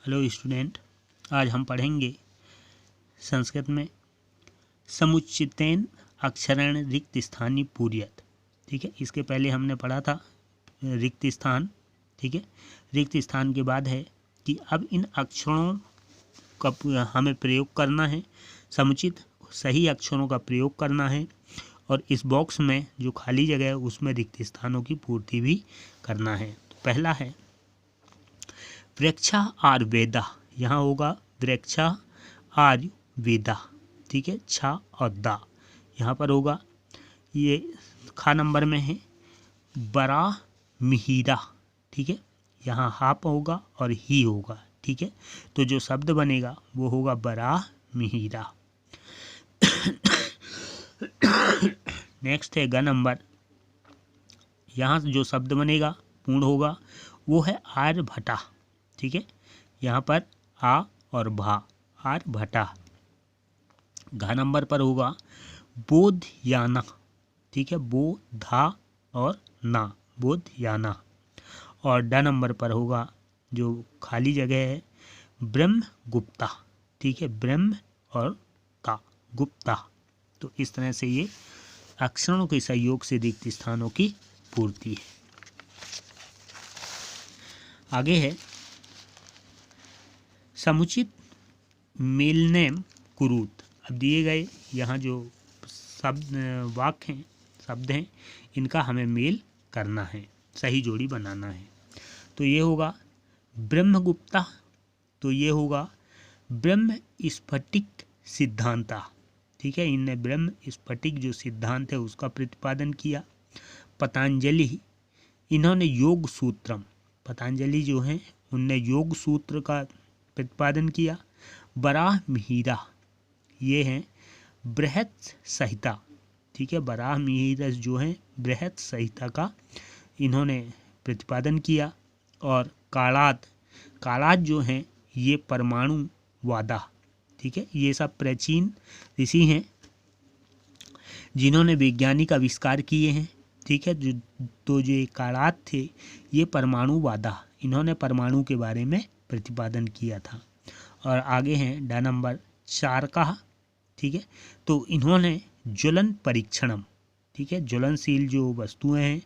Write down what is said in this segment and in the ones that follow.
Hello student, आज हम पढ़ेंगे संस्कृत में समुच्चितेन अक्षरण रिक्त स्थानी पूर्यत। ठीक है, इसके पहले हमने पढ़ा था रिक्त स्थान। ठीक है, रिक्त स्थान के बाद है कि अब इन अक्षरों का हमें प्रयोग करना है, समुचित सही अक्षरों का प्रयोग करना है और इस बॉक्स में जो खाली जगह है उसमें रिक्त स्थानों की पूर्ति भी करना है। तो पहला है वृक्षा आयुर्वेदा, यहाँ होगा वृक्षा आयुर्वेदा। ठीक है, छा और दा यहाँ पर होगा। ये खा नंबर में है बरा मिहिरा। ठीक है, यहाँ हाप होगा और ही होगा। ठीक है, तो जो शब्द बनेगा वो होगा बरा मिहिरा। नेक्स्ट है ग नंबर, यहाँ जो शब्द बनेगा पूर्ण होगा वो है आर्यभटा। ठीक है, यहाँ पर आ और भा, आर्यभटा। घा नंबर पर होगा बोधयाना। ठीक है, बोधा और ना, बोधयाना। और ड नंबर पर होगा जो खाली जगह है ब्रह्मगुप्ता। ठीक है, ब्रह्म और ता, गुप्ता। तो इस तरह से ये अक्षरों के सहयोग से रिक्त स्थानों की पूर्ति है। आगे है समुचित मेलनेम कुरूत। अब दिए गए यहाँ जो शब्द वाक्य हैं, शब्द हैं, इनका हमें मेल करना है, सही जोड़ी बनाना है। तो ये होगा ब्रह्मगुप्ता, तो ये होगा ब्रह्म स्फटिक सिद्धांता। ठीक है, इनने ब्रह्म स्फटिक जो सिद्धांत है उसका प्रतिपादन किया। पतंजलि, इन्होंने योग सूत्रम, पतंजलि जो हैं उनने योग सूत्र का प्रतिपादन किया। बराह मिहिरा, ये हैं बृहत संहिता। ठीक है, बराह मिहिरस जो हैं बृहत संहिता का इन्होंने प्रतिपादन किया। और कालात, कालात जो हैं ये परमाणु वादा। ठीक है, ये सब प्राचीन ऋषि हैं जिन्होंने वैज्ञानिक आविष्कार किए हैं। ठीक है, तो जो कालात थे ये परमाणु वादा, इन्होंने परमाणु के बारे में प्रतिपादन किया था। और आगे हैं ड नंबर 4 का। ठीक है, तो इन्होंने ज्वलन परीक्षणम, ठीक है, ज्वलनशील जो वस्तुएं हैं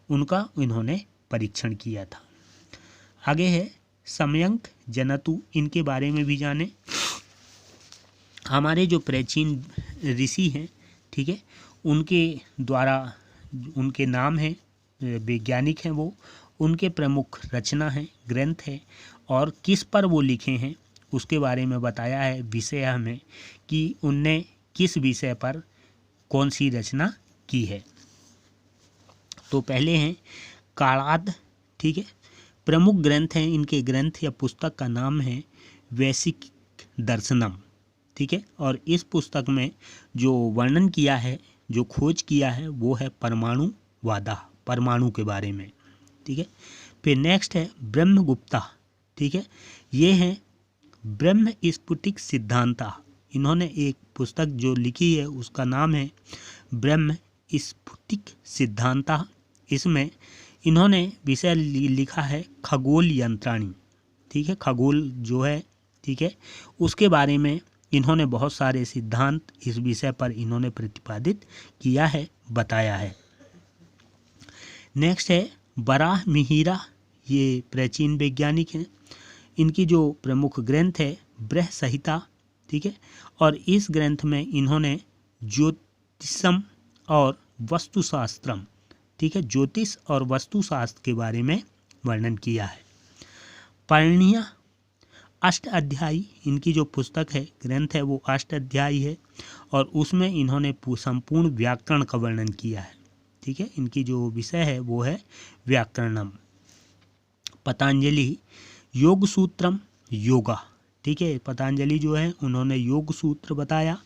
उनका इन्होंने परीक्षण किया था। आगे है समयंक जनतु, इनके बारे में भी जाने। हमारे जो प्राचीन ऋषि हैं, ठीक है, उनके द्वारा उनके नाम हैं, वैज्ञानिक हैं वो, उनके प्रमुख रचना है, ग्रंथ है और किस पर वो लिखे हैं उसके बारे में बताया है विषय हमें कि उनने किस विषय पर कौन सी रचना की है। तो पहले हैं कालाद। ठीक है, प्रमुख ग्रंथ हैं, इनके ग्रंथ या पुस्तक का नाम है वैशिक दर्शनम। ठीक है, और इस पुस्तक में जो वर्णन किया है, जो खोज किया है वो है परमाणु वादा, परमाणु के बारे में। ठीक है, फिर नेक्स्ट है ब्रह्मगुप्ता। ठीक है, ये हैं ब्रह्म स्फुटिक सिद्धांता। इन्होंने एक पुस्तक जो लिखी है उसका नाम है ब्रह्म स्फुटिक सिद्धांता। इसमें इन्होंने विषय लिखा है खगोल यंत्राणी। ठीक है, खगोल जो है, ठीक है, उसके बारे में इन्होंने बहुत सारे सिद्धांत इस विषय पर इन्होंने प्रतिपादित किया है, बताया है। नेक्स्ट है बराह मिहिरा, ये प्राचीन वैज्ञानिक हैं। इनकी जो प्रमुख ग्रंथ है बृह संहिता। ठीक है, और इस ग्रंथ में इन्होंने ज्योतिषम और वस्तुशास्त्रम, ठीक है, ज्योतिष और वस्तुशास्त्र के बारे में वर्णन किया है। पर्णिया अष्ट अध्यायी, इनकी जो पुस्तक है, ग्रंथ है, वो अष्ट अध्यायी है और उसमें इन्होंने संपूर्ण व्याकरण का वर्णन किया है। ठीक है, इनकी जो विषय है वो है व्याकरणम। पतंजलि योग सूत्रम योगा। ठीक है, पतंजलि जो है उन्होंने योग सूत्र बताया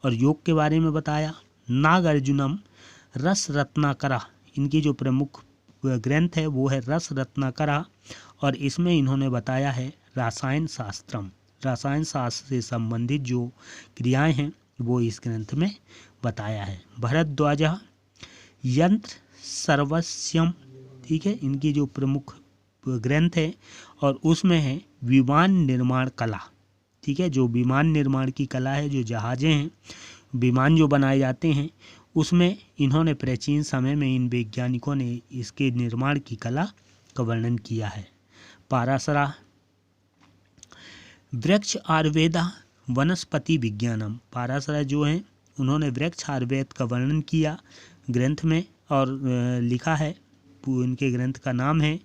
और योग के बारे में बताया। नागार्जुनम रस रत्नाकरा, इनकी जो प्रमुख ग्रंथ है वो है रस रत्नाकरा और इसमें इन्होंने बताया है रसायन शास्त्रम, रसायन शास्त्र से संबंधित जो क्रियाएं हैं वो इस ग्रंथ में बताया है। भरद्वाज यंत्र सर्वस्यम। ठीक है, इनकी जो प्रमुख ग्रंथ है और उसमें है विमान निर्माण कला। ठीक है, जो विमान निर्माण की कला है, जो जहाज़ें हैं, विमान जो बनाए जाते हैं, उसमें इन्होंने प्राचीन समय में इन वैज्ञानिकों ने इसके निर्माण की कला का वर्णन किया है। पाराशरा वृक्ष आयुर्वेदा वनस्पति विज्ञानम। पाराशरा जो हैं उन्होंने वृक्ष आयुर्वेद का वर्णन किया ग्रंथ में और लिखा है, उनके ग्रंथ का नाम है,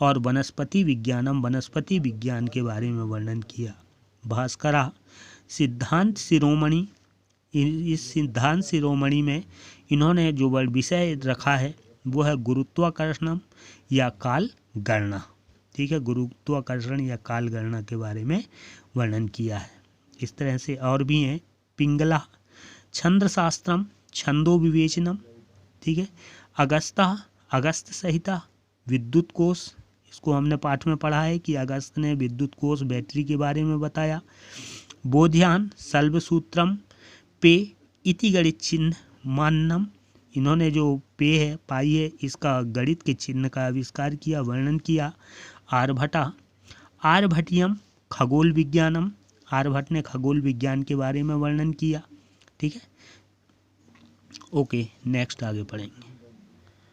और वनस्पति विज्ञानम, वनस्पति विज्ञान के बारे में वर्णन किया। भास्करा सिद्धांत शिरोमणि, इस सिद्धांत शिरोमणि में इन्होंने जो विषय रखा है वो है गुरुत्वाकर्षण या काल गणना। ठीक है, गुरुत्वाकर्षण या काल गणना के बारे में वर्णन किया है। इस तरह से और भी हैं। पिंगला छंद शास्त्रम छंदो विवेचनम। ठीक है, अगस्ता अगस्त संहिता, विद्युत कोश, इसको हमने पाठ में पढ़ा है कि अगस्त ने विद्युत कोश बैटरी के बारे में बताया। बोध्यान शल्बसूत्रम पे इति गणित चिन्ह माननम, इन्होंने जो पे है, पाई है, इसका गणित के चिन्ह का आविष्कार किया, वर्णन किया। आर्यभट्टा आर्यभट्टियम खगोल विज्ञानम, आर्यभट्ट ने खगोल विज्ञान के बारे में वर्णन किया। ठीक है, ओके, नेक्स्ट आगे पढ़ेंगे।